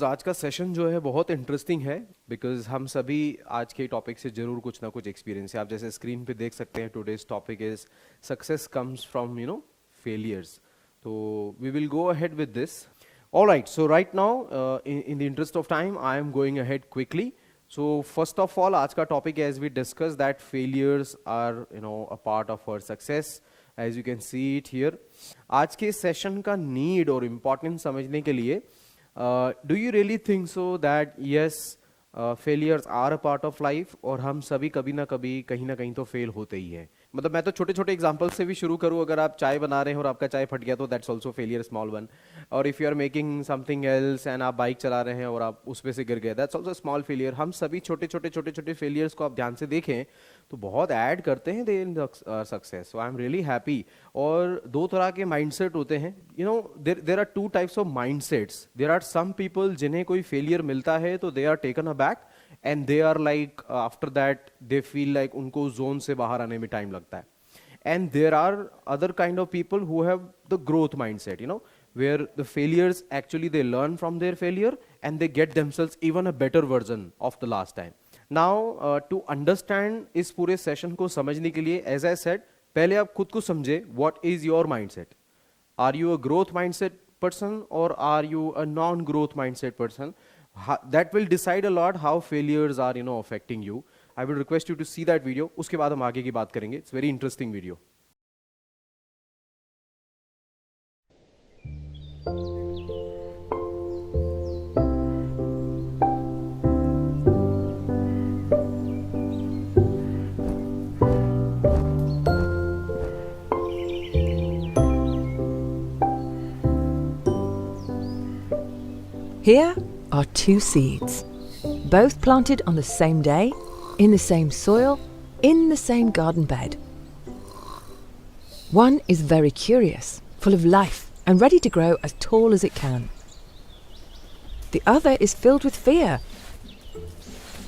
आज का सेशन जो है बहुत इंटरेस्टिंग है बिकॉज हम सभी आज के टॉपिक से जरूर कुछ ना कुछ एक्सपीरियंस है। आप जैसे स्क्रीन पे देख सकते हैं, today's topic is success comes from failures. तो we will go ahead with this. Alright, so right now in the interest of time I am going ahead quickly. So first of all, आज का topic as we discuss that failures are a part of our success, as you can see it here. आज के session का need और importance समझने के लिए do you really think so that yes, failures are a part of life? और हम सभी कभी ना कहीं तो फेल होते ही हैं। मतलब मैं तो छोटे छोटे एग्जांपल से भी शुरू करूं। अगर आप चाय बना रहे हैं और आपका चाय फट गया तो that's also failure, small one. और if you are making something else and आप बाइक चला रहे हैं और आप उस पे से गिर गए, दैट्स आल्सो स्मॉल फेलियर। हम सभी छोटे छोटे फेलियर्स को आप ध्यान से देखें तो बहुत ऐड करते हैं they in success. So I am really happy. और दो तरह के माइंडसेट होते हैं, there are two types of mindsets. There are some people जिन्हें कोई फेलियर मिलता है तो they are taken aback and they are like after that they feel like उनको जोन से बाहर आने में टाइम लगता है। And there are other kind of people who have the growth mindset, where the failures actually they learn from their failure and they get themselves even a better version of the last time. Now to understand इस पूरे session को समझने के लिए, as I said, पहले आप खुद को समझे what is your mindset. Are you a growth mindset person or are you a non-growth mindset person? That will decide a lot how failures are affecting you. I will request you to see that video. उसके बाद हम आगे की बात करेंगे. It's very interesting video. Here are two seeds, both planted on the same day, in the same soil, in the same garden bed. One is very curious, full of life, and ready to grow as tall as it can. The other is filled with fear.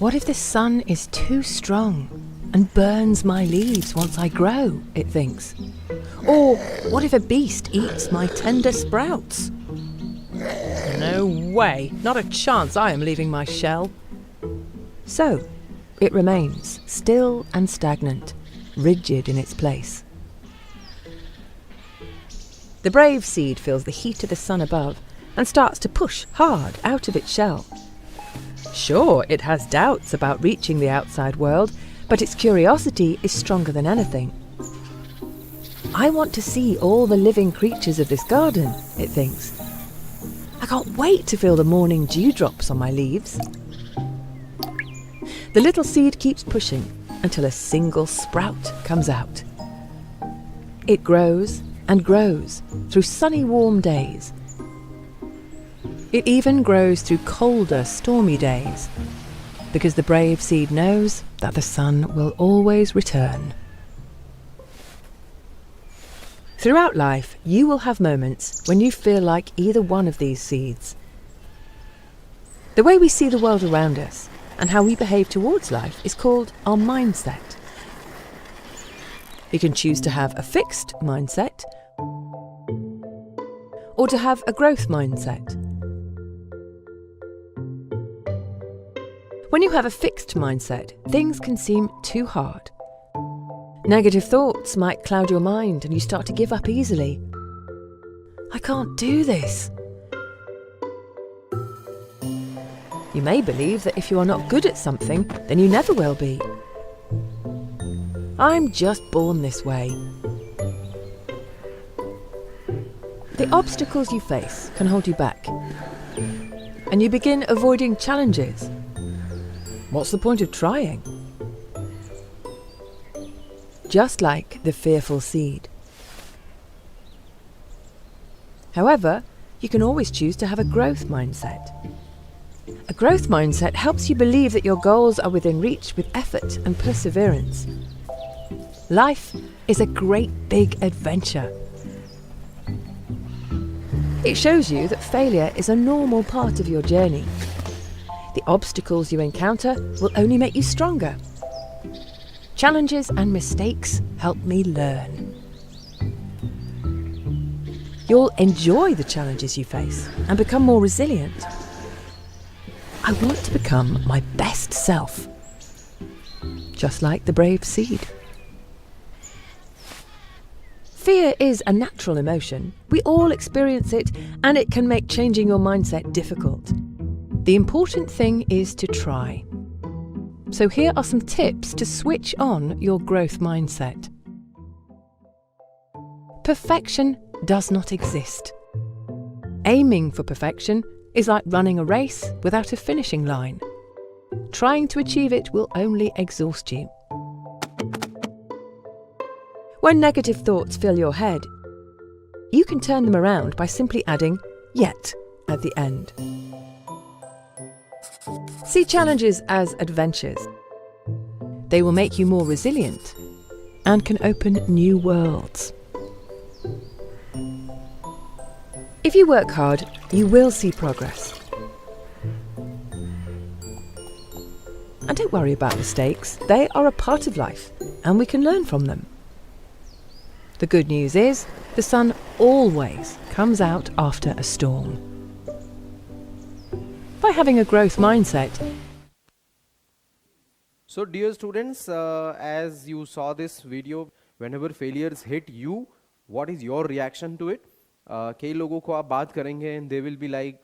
What if the sun is too strong and burns my leaves once I grow, it thinks. Or what if a beast eats my tender sprouts? No way, not a chance I am leaving my shell. So, it remains still and stagnant, rigid in its place. The brave seed feels the heat of the sun above and starts to push hard out of its shell. Sure, it has doubts about reaching the outside world, but its curiosity is stronger than anything. I want to see all the living creatures of this garden, it thinks. I can't wait to feel the morning dewdrops on my leaves. The little seed keeps pushing until a single sprout comes out. It grows and grows through sunny, warm days. It even grows through colder, stormy days, because the brave seed knows that the sun will always return. Throughout life, you will have moments when you feel like either one of these seeds. The way we see the world around us and how we behave towards life is called our mindset. You can choose to have a fixed mindset or to have a growth mindset. When you have a fixed mindset, things can seem too hard. Negative thoughts might cloud your mind and you start to give up easily. I can't do this. You may believe that if you are not good at something, then you never will be. I'm just born this way. The obstacles you face can hold you back, and you begin avoiding challenges. What's the point of trying? Just like the fearful seed. However, you can always choose to have a growth mindset. A growth mindset helps you believe that your goals are within reach with effort and perseverance. Life is a great big adventure. It shows you that failure is a normal part of your journey. The obstacles you encounter will only make you stronger. Challenges and mistakes help me learn. You'll enjoy the challenges you face and become more resilient. I want to become my best self. Just like the brave seed. Fear is a natural emotion. We all experience it, and it can make changing your mindset difficult. The important thing is to try. So here are some tips to switch on your growth mindset. Perfection does not exist. Aiming for perfection is like running a race without a finishing line. Trying to achieve it will only exhaust you. When negative thoughts fill your head, you can turn them around by simply adding "yet" at the end. See challenges as adventures. They will make you more resilient and can open new worlds. If you work hard, you will see progress. And don't worry about mistakes. They are a part of life, and we can learn from them. The good news is, the sun always comes out after a storm. By having a growth mindset. So dear students, as you saw this video, whenever failures hit you, what is your reaction to it? कई लोगों को आप बात करेंगे and they will be like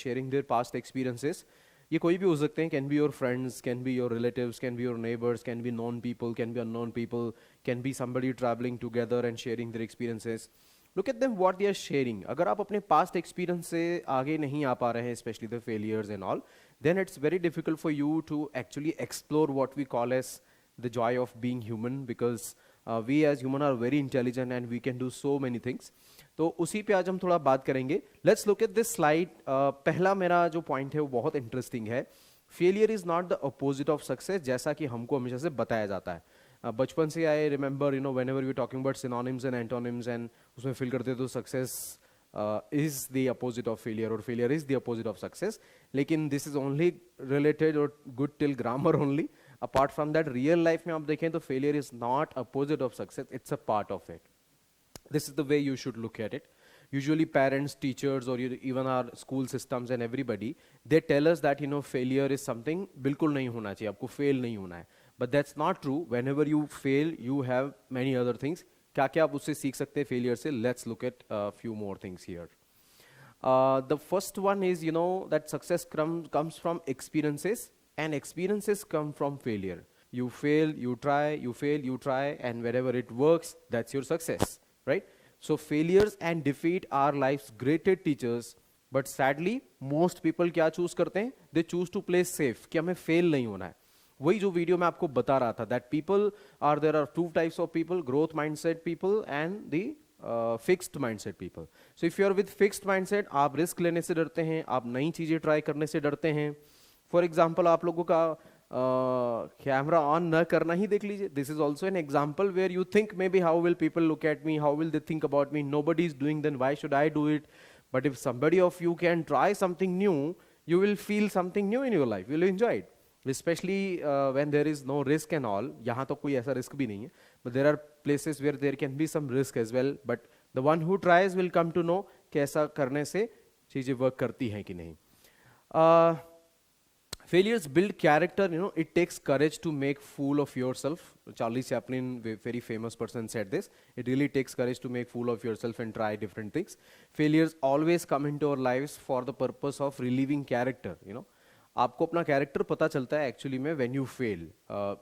sharing their past experiences. ये कोई भी हो सकते हैं, can be your friends, can be your relatives, can be your neighbors, can be known people, can be unknown people, can be somebody traveling together and sharing their experiences. Look at them what they are sharing. अगर आप अपने past experience से आगे नहीं आ पा रहे हैं, especially the failures and all, then it's very difficult for you to actually explore what we call as the joy of being human, because we as human are very intelligent and we can do so many things. तो उसी पे आज हम थोड़ा बात करेंगे. Let's look at this slide. पहला मेरा जो पॉइंट है वो बहुत इंटरेस्टिंग है. Failure is not the opposite of success, जैसा कि हमको हमेशा से बताया जाता है. बचपन से I remember whenever we talking about synonyms and antonyms, and उसमें फील करते तो success is the opposite of failure और failure is the opposite of success. लेकिन दिस इज ओनली रिलेटेड और good till grammar only. Apart from that real life में आप देखें तो failure is not opposite of success, it's a part of it. This is the way you should look at it. Usually parents, teachers, or even our school systems and everybody, they tell us that failure is something बिल्कुल नहीं होना चाहिए, आपको fail नहीं होना है. But that's not true. Whenever you fail, you have many other things. क्या क्या आप उससे सीख सकते हैं failure से? Let's look at a few more things here. The first one is that success comes from experiences, and experiences come from failure. You fail, you try, you fail, you try, and wherever it works, that's your success. Right? So failures and defeat are life's greatest teachers, but sadly most people क्या choose करते हैं? They choose to play safe, कि हमें fail नहीं होना है. वही जो वीडियो में आपको बता रहा था, that there are two types of people, growth mindset people and the fixed mindset people. So if you are with fixed mindset, आप रिस्क लेने से डरते हैं, आप नई चीजें ट्राई करने से डरते हैं. फॉर एग्जाम्पल आप लोगों का कैमरा ऑन न करना ही देख लीजिए. This is also an example where you think may be how will people look at me, how will they think about me, nobody is doing, then why should I do it. But if somebody of you can try something new, you will feel something new in your life, you will enjoy it, especially when there is no risk and all. यहाँ तो कोई ऐसा risk भी नहीं है, but there are places where there can be some risk as well, but the one who tries will come to know कि ऐसा करने से चीज़ें वर्क करती हैं कि नहीं. Failures build character. It takes courage to make fool of yourself. Charlie Chaplin, very famous person, said this. It really takes courage to make fool of yourself and try different things. Failures always come into our lives for the purpose of relieving character. आपको अपना character पता चलता है actually में when you fail.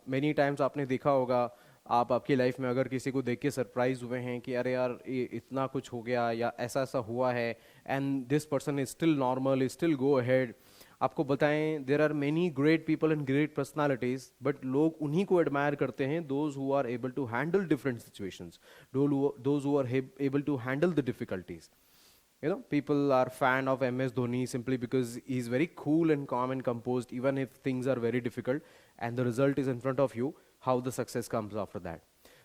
Many times आपने देखा होगा, आप आपकी लाइफ में अगर किसी को देख के सरप्राइज हुए हैं कि अरे यार ये इतना कुछ हो गया या ऐसा ऐसा हुआ है, and this person is still normal, is still go ahead. आपको बताएं, there are many great people and great personalities, but लोग उन्हीं को एडमायर करते हैं, those who are able to handle different situations, those who are able to handle the difficulties. People are fan of MS Dhoni simply because he's very cool and calm and composed even if things are very difficult, and the result is in front of you. How the success comes after that.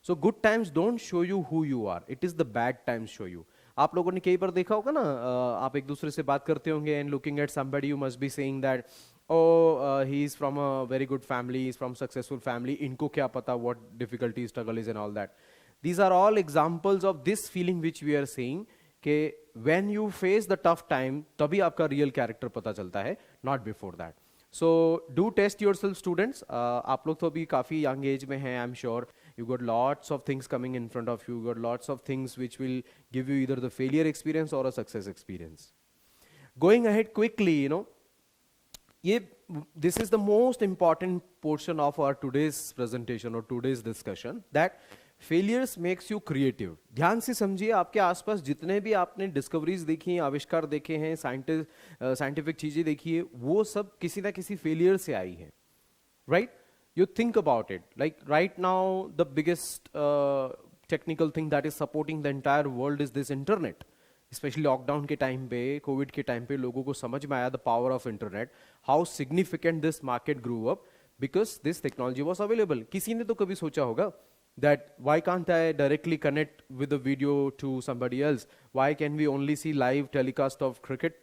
So good times don't show you who you are, it is the bad times show you. आप लोगों ने कई बार देखा होगा ना, आप एक दूसरे से बात करते होंगे and looking at somebody you must be saying that he is from a very good family, he is from successful family, इनको क्या पता what difficulty, struggle is and all that. These are all examples of this feeling which we are saying कि when you face the tough time तभी आपका real character पता चलता है, not before that. So do test yourself students. आप लोग तो अभी काफ़ी young age में हैं, I'm sure you got lots of things coming in front of you, got lots of things which will give you either the failure experience or a success experience. Going ahead quickly, ये this is the most important portion of our today's presentation or today's discussion, that failures makes you creative. ध्यान से समझिए, आपके आसपास जितने भी आपने discoveries देखी हैं, आविष्कार देखे हैं, साइंटिफिक चीजें देखी है, वो सब किसी ना किसी फेलियर से आई है, right? You think about it, like right now the biggest technical thing that is supporting the entire world is this internet. Specially lockdown के टाइम पे, कोविड के टाइम पे लोगों को समझ में आया the power of internet, how significant this market grew up because this technology was available. किसी ने तो कभी सोचा होगा that why can't I directly connect with the video to somebody else? Why can we only see live telecast of cricket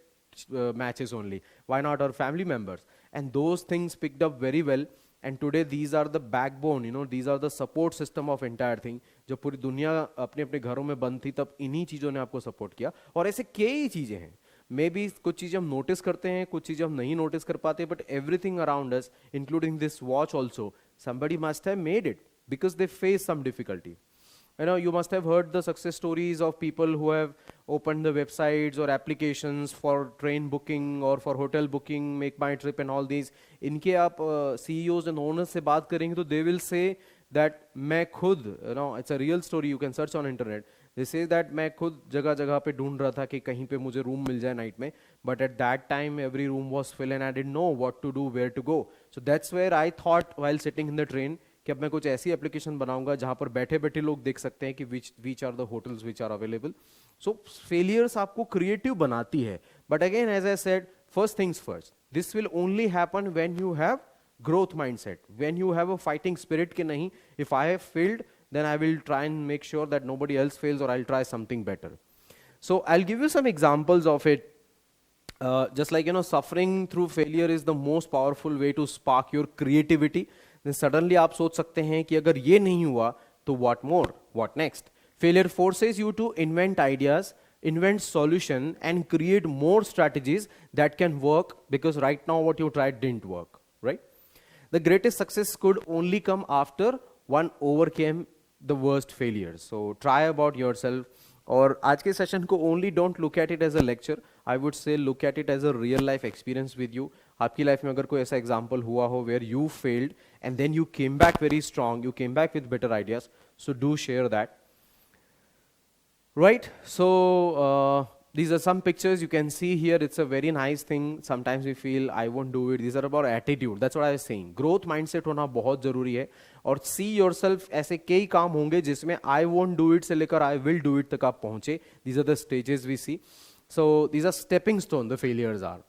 matches only? Why not our family members? And those things picked up very well. And today these are the backbone, these are the support system of entire thing. जब पूरी दुनिया अपने अपने घरों में बंद थी, तब इन्हीं चीज़ों ने आपको सपोर्ट किया. और ऐसे कई चीज़ें हैं, मे बी कुछ चीज़ें हम नोटिस करते हैं, कुछ चीज़ें हम नहीं नोटिस कर पाते, but everything around us including this watch also, somebody must have made it because they face some difficulty. You must have heard the success stories of people who have opened the websites or applications for train booking or for hotel booking, make my trip and all these. इनके आप CEOs and owners से बात करेंगे तो they will say that मैं खुद, it's a real story, you can search on internet. They say that मैं खुद जगह जगह पे ढूंढ रहा था कि कहीं पे मुझे रूम मिल जाए नाइट में, but at that time every room was full and I didn't know what to do, where to go. So that's where I thought while sitting in the train कि अब मैं कुछ ऐसी एप्लीकेशन बनाऊंगा जहां पर बैठे बैठे लोग देख सकते हैं कि which are the hotels which are available. So failures आपको क्रिएटिव बनाती है, but again as I said, first things first, this will only happen when you have growth mindset, when you have a fighting spirit कि नहीं, if I have failed then I will try and make sure that nobody else fails, or I'll try something better. So I'll give you some examples of it. Just like suffering through failure is the most powerful way to spark your creativity. Then suddenly आप सोच सकते हैं कि अगर ये नहीं हुआ तो what more, what next? Failure forces you to invent ideas, invent solution and create more strategies that can work, because right now what you tried didn't work, right? The greatest success could only come after one overcame the worst failures. So try about yourself. और आज के session को only don't look at it as a lecture, I would say look at it as a real life experience with you. आपकी life में अगर कोई ऐसा example हुआ हो where you failed and then you came back very strong, you came back with better ideas, so do share that. Right, so these are some pictures you can see here. It's a very nice thing. Sometimes we feel I won't do it. These are about attitude. That's what I was saying. Growth mindset होना बहुत जरूरी है. और see yourself, ऐसे कई काम होंगे जिसमें I won't do it से लेकर I will do it तक आप पहुंचे. These are the stages we see. So these are stepping stone. The failures are.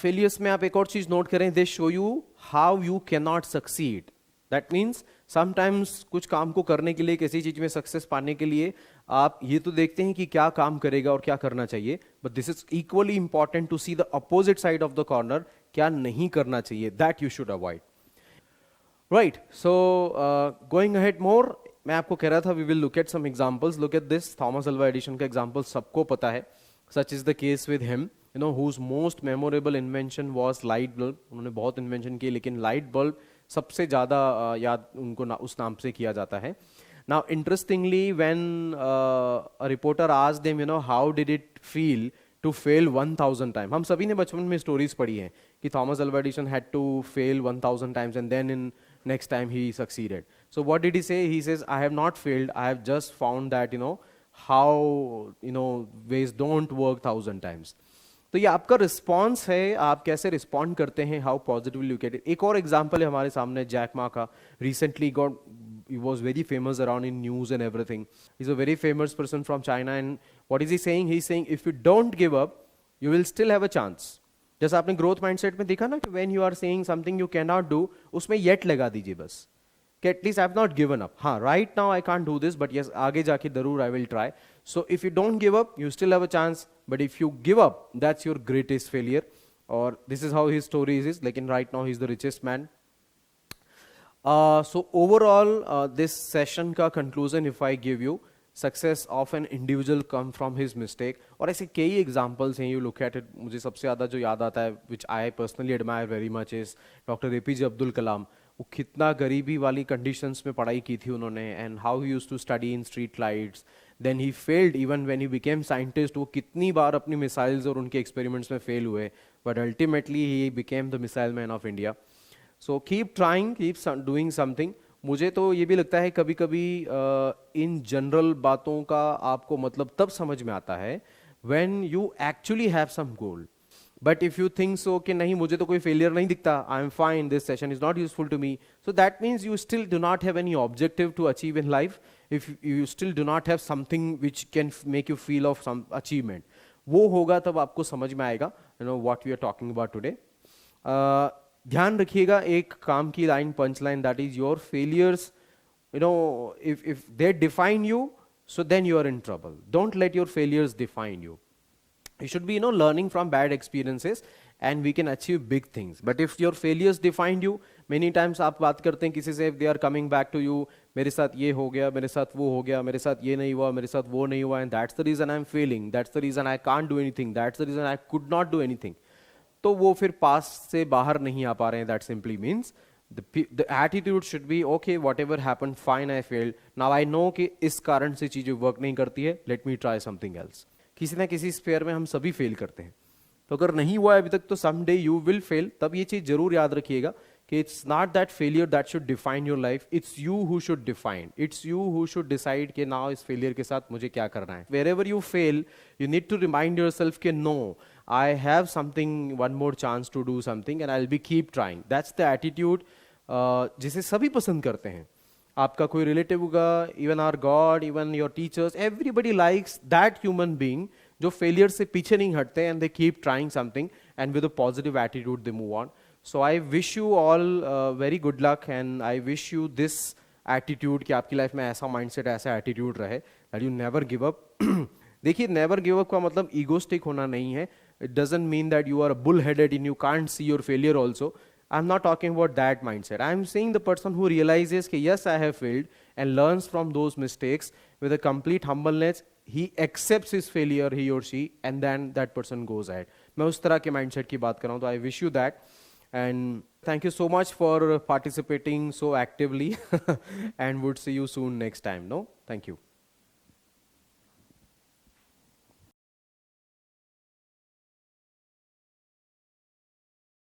Failures में आप एक और चीज नोट करें. They show you how you cannot succeed. That means sometimes कुछ काम को करने के लिए, किसी चीज में सक्सेस पाने के लिए आप ये तो देखते हैं कि क्या काम करेगा और क्या करना चाहिए, but this is equally important to see the opposite side of the corner, क्या नहीं करना चाहिए, that you should avoid. Right, so going ahead more, मैं आपको कह रहा था we will look at some examples. Look at this, Thomas Alva Edison का एग्जांपल सबको पता है. Such is the case with him, whose most memorable invention was light bulb. उन्होंने बहुत इन्वेंशन किए, लेकिन लाइट बल्ब सबसे ज़्यादा याद उनको उस नाम से किया जाता है. Now interestingly, when a reporter asked them, how did it feel to fail 1000 times? हम सभी ने बचपन में स्टोरीज पढ़ी हैं कि Thomas Alva addition had to fail 1000 times and then in next time he succeeded. So what did he say? He says, I have not failed. I have just found that how ways don't work 1000 times. तो ये आपका response है, आप कैसे respond करते हैं, how positively you get it. एक और एग्जांपल है हमारे सामने, जैक मा का. Recently got, he was very famous around in news and everything. He's a very famous person from China, and what is he saying? He's saying if you don't give up, you will still have a chance. जैसा आपने growth mindset में देखा ना कि when you are saying something you cannot do, उसमें yet लगा दीजिए बस कि at least I have not given up. हाँ, right now I can't do this, but yes, आगे जाके जरूर I will try. So if you don't give up, you still have a chance. But if you give up, that's your greatest failure. Or this is how his story is. Like right now, he's the richest man. So overall, this session ka conclusion, if I give you, success of an individual come from his mistake, और ऐसे कई examples हैं, you look at it. मुझे सबसे ज़्यादा जो याद आता है which I personally admire very much is doctor APJ Abdul Kalam. वो कितना गरीबी वाली कंडीशंस में पढ़ाई की थी उन्होंने, and how he used to study in street lights, then he failed even when he became scientist. वो कितनी बार अपनी मिसाइल्स और उनके एक्सपेरिमेंट्स में फेल हुए, but ultimately he became the missile man of India. So keep trying, keep doing something. मुझे तो ये भी लगता है कभी कभी इन जनरल बातों का आपको मतलब तब समझ में आता है when you actually have some goal. But if you think so कि नहीं मुझे तो कोई फेलियर नहीं दिखता, I am fine, this session is not useful to me, so that means you still do not have any objective to achieve in life. If you still do not have something which can make you feel of some achievement, वो होगा तब आपको समझ में आएगा you know what we are talking about today. ध्यान रखिएगा एक काम की line, punch line, that is your failures, you know, if they define you, so then you are in trouble. Don't let your failures define you. You should be, you know, learning from bad experiences and we can achieve big things. But if your failures define you, many times आप बात करते हैं किसी से, if they are coming back to you, मेरे साथ ये हो गया, मेरे साथ वो हो गया, मेरे साथ ये नहीं हुआ, मेरे साथ वो नहीं हुआ, and that's the reason I'm failing, that's the reason I can't do anything, that's the reason I could not do anything. तो वो फिर पास से बाहर नहीं आ पा रहे हैं. That simply means the attitude should be okay, whatever happened, fine, I failed, now I know कि इस कारण से चीजें वर्क नहीं करती है, let me try something else. किसी ना किसी स्फेयर में हम सभी फेल करते हैं, तो अगर नहीं हुआ अभी तक तो someday you will fail. तब ये चीज जरूर याद रखिएगा कि it's not that failure that should define your life, it's you who should define, it's you who should decide कि now इस failure के साथ मुझे क्या करना है. Wherever you fail, you need to remind yourself कि no, I have something, one more chance to do something and I'll be keep trying. That's the attitude जिसे सभी पसंद करते हैं. आपका कोई रिलेटिव होगा, even our God, even your teachers, everybody likes that human being जो फेलियर से पीछे नहीं हटते and they keep trying something and with a positive attitude they move on. So I wish you all very good luck and I wish you this attitude कि आपकी life में ऐसा mindset, ऐसा एटीट्यूड रहे that you never give up. देखिए, never give up का मतलब egoistic होना नहीं है. It doesn't mean that you are bull headed in you can't see your failure also. I'm not talking about that mindset. I'm saying the person who realizes that yes, I have failed and learns from those mistakes with a complete humbleness. He accepts his failure, he or she, and then that person goes ahead. मैं उस तरह के mindset की बात कर रहा हूँ, तो I wish you that. And thank you so much for participating so actively and would see you soon next time. No? Thank you.